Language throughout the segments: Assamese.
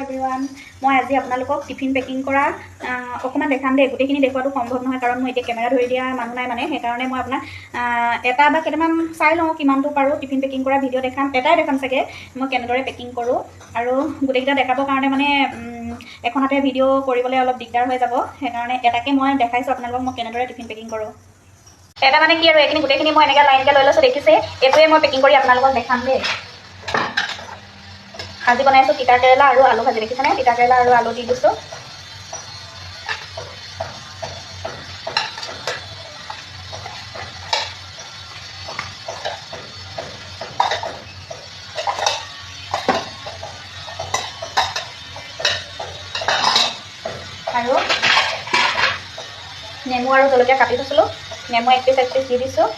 এভৰিৱান মই আজি আপোনালোকক টিফিন পেকিং কৰা অকণমান দেখাম দেই গোটেইখিনি দেখুৱাটো সম্ভৱ নহয় কাৰণ মই এতিয়া কেমেৰা ধৰি দিয়া মানুহ নাই মানে সেইকাৰণে মই আপোনাক এটা বা কেইটামান চাই লওঁ কিমানটো পাৰোঁ টিফিন পেকিং কৰা ভিডিঅ' দেখাম এটাই দেখাম চাগে মই কেনেদৰে পেকিং কৰোঁ আৰু গোটেইকেইটা দেখাবৰ কাৰণে মানে এখন হাতে ভিডিঅ' কৰিবলৈ অলপ দিগদাৰ হৈ যাব সেইকাৰণে এটাকে মই দেখাইছোঁ আপোনালোকক মই কেনেদৰে টিফিন পেকিং কৰোঁ এটা মানে কি আৰু এইখিনি গোটেইখিনি মই এনেকৈ লাইনকৈ লৈ লৈছোঁ দেখিছে এইটোৱে মই পেকিং কৰি আপোনালোকক দেখাম দেই আজি বনাইছোঁ তিতা কেৰেলা আৰু আলু ভাজি দেখিছেনে তিতা কেৰেলা আৰু আলু দি দিছোঁ আৰু নেমু আৰু জলকীয়া কাটি থৈছিলোঁ নেমু এক পিচ দি দিছোঁ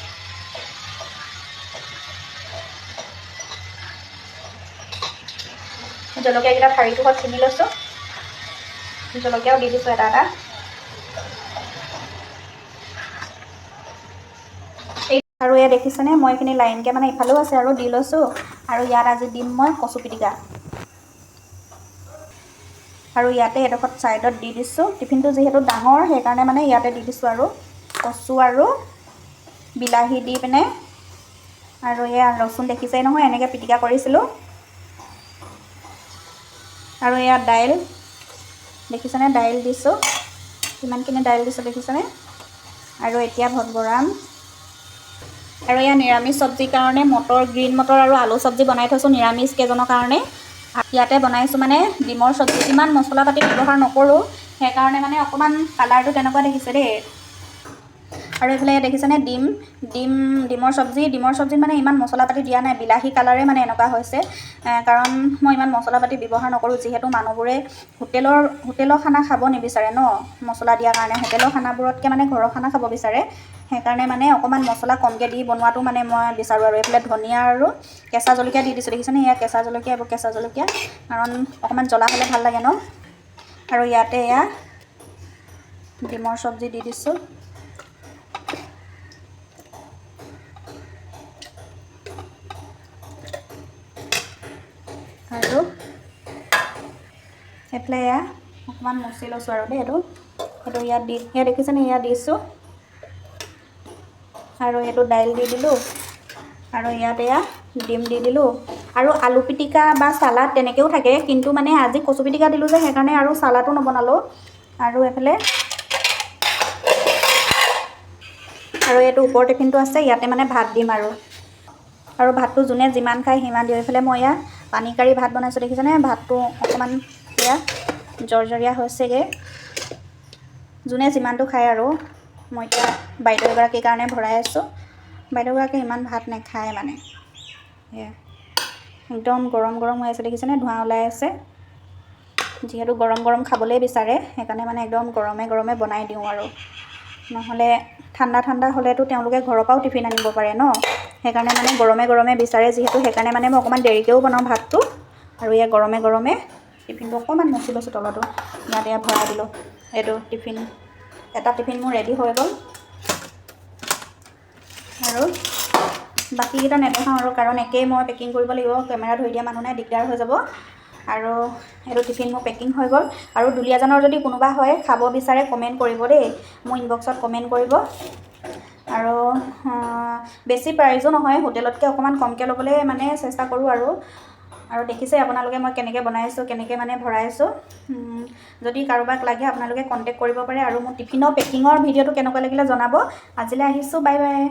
জলকীয়াকেইটা ঠাৰিটো ঘৰত চিঙি লৈছোঁ জলকীয়াও দি দিছোঁ এটা আৰু এয়া দেখিছেনে মই এইখিনি লাইনকৈ মানে ইফালেও আছে আৰু দি লৈছোঁ আৰু ইয়াত আজি দিম মই কচু পিটিকা আৰু ইয়াতে এডোখৰত ছাইডত দি দিছোঁ টিফিনটো যিহেতু ডাঙৰ সেইকাৰণে মানে ইয়াতে দি দিছোঁ আৰু কচু আৰু বিলাহী দি পিনে আৰু এয়া ৰচুন দেখিছেই নহয় এনেকৈ পিটিকা কৰিছিলোঁ আৰু এয়া দাইল দেখিছেনে দাইল দিছোঁ কিমানখিনি দাইল দিছোঁ দেখিছেনে আৰু এতিয়া ভাত বৰাম আৰু এয়া নিৰামিষ চব্জিৰ কাৰণে মটৰ গ্ৰীণ মটৰ আৰু আলু চব্জি বনাই থৈছোঁ নিৰামিষ কেইজনৰ কাৰণে ইয়াতে বনাইছোঁ মানে ডিমৰ চব্জি ইমান মছলা পাতি ব্যৱহাৰ নকৰোঁ সেইকাৰণে মানে অকণমান কালাৰটো তেনেকুৱা দেখিছে দেই আৰু এইফালে দেখিছেনে ডিমৰ চব্জি মানে ইমান মছলা পাতি দিয়া নাই বিলাহী কালাৰে মানে এনেকুৱা হৈছে কাৰণ মই ইমান মছলা পাতি ব্যৱহাৰ নকৰোঁ যিহেতু মানুহবোৰে হোটেলৰ খানা খাব নিবিচাৰে ন মছলা দিয়াৰ কাৰণে হোটেলৰ খানাবোৰতকৈ মানে ঘৰৰ খানা খাব বিচাৰে সেইকাৰণে মানে অকণমান মছলা কমকৈ দি বনোৱাটো মানে মই বিচাৰোঁ আৰু এইফালে ধনিয়া আৰু কেঁচা জলকীয়া দি দিছোঁ দেখিছেনে এয়া কেঁচা জলকীয়া কাৰণ অকণমান জ্বলা হ'লে ভাল লাগে ন আৰু ইয়াতে এয়া ডিমৰ চব্জি দি দিছোঁ আৰু এইফালে এয়া অকণমান মচি লৈছোঁ আৰু দেই এইটো ইয়াত দেখিছেনে ইয়াত দিছোঁ আৰু এইটো দাইল দি দিলোঁ আৰু ইয়াত এয়া ডিম দি দিলোঁ আৰু আলু পিটিকা বা চালাড তেনেকৈও থাকে কিন্তু মানে আজি কচু পিটিকা দিলোঁ যে সেইকাৰণে আৰু চালাডো নবনালোঁ আৰু এইফালে আৰু এইটো ওপৰ টিফিনটো আছে ইয়াতে মানে ভাত দিম আৰু ভাতটো যোনে যিমান খায় সিমান দিওঁ এইফালে মই এয়া পানী কাঢ়ি ভাত বনাইছোঁ দেখিছেনে ভাতটো অকণমান এয়া জৰজৰীয়া হৈছেগৈ যোনে যিমানটো খায় আৰু মই এতিয়া বাইদেউ এগৰাকীৰ কাৰণে ভৰাই আছোঁ বাইদেউগৰাকী ইমান ভাত নাখায় মানে এয়া একদম গৰম হৈ আছে দেখিছেনে ধোঁৱা ওলাই আছে যিহেতু গৰম খাবলৈ বিচাৰে সেইকাৰণে মানে একদম গৰমে বনাই দিওঁ আৰু নহ'লে ঠাণ্ডা হ'লেতো তেওঁলোকে ঘৰৰ পৰাও টিফিন আনিব পাৰে ন সেইকাৰণে মানে গৰমে বিচাৰে যিহেতু সেইকাৰণে মানে মই অকণমান দেৰিকৈও বনাওঁ ভাতটো আৰু এয়া গৰমে টিফিনটো অকণমান মচি লৈছোঁ তলতো ইয়াত এয়া ভৰাই দিলোঁ এইটো এটা টিফিন মোৰ ৰেডি হৈ গ'ল আৰু বাকীকেইটা নেদেখাওঁ আৰু কাৰণ একেই মই পেকিং কৰিব লাগিব কেমেৰা ধৰি দিয়া মানুহ নাই দিগদাৰ হৈ যাব আৰু এইটো টিফিন মোৰ পেকিং হৈ গ'ল আৰু দুলীয়াজানৰ যদি কোনোবা হয় খাব বিচাৰে কমেণ্ট কৰিব দেই মোৰ ইনবক্সত কমেণ্ট কৰিব আৰু বেছি প্ৰাইজো নহয় হোটেলতকৈ অকণমান কমকৈ ল'বলৈ মানে চেষ্টা কৰোঁ আৰু দেখিছে আপোনালোকে মই কেনেকৈ বনাইছোঁ কেনেকৈ মানে ভৰাইছোঁ যদি কাৰোবাক লাগে আপোনালোকে কণ্টেক্ট কৰিব পাৰে আৰু মোৰ টিফিনৰ পেকিঙৰ ভিডিঅ'টো কেনেকুৱা লাগিলে জনাব আজিলৈ আহিছোঁ বাই বাই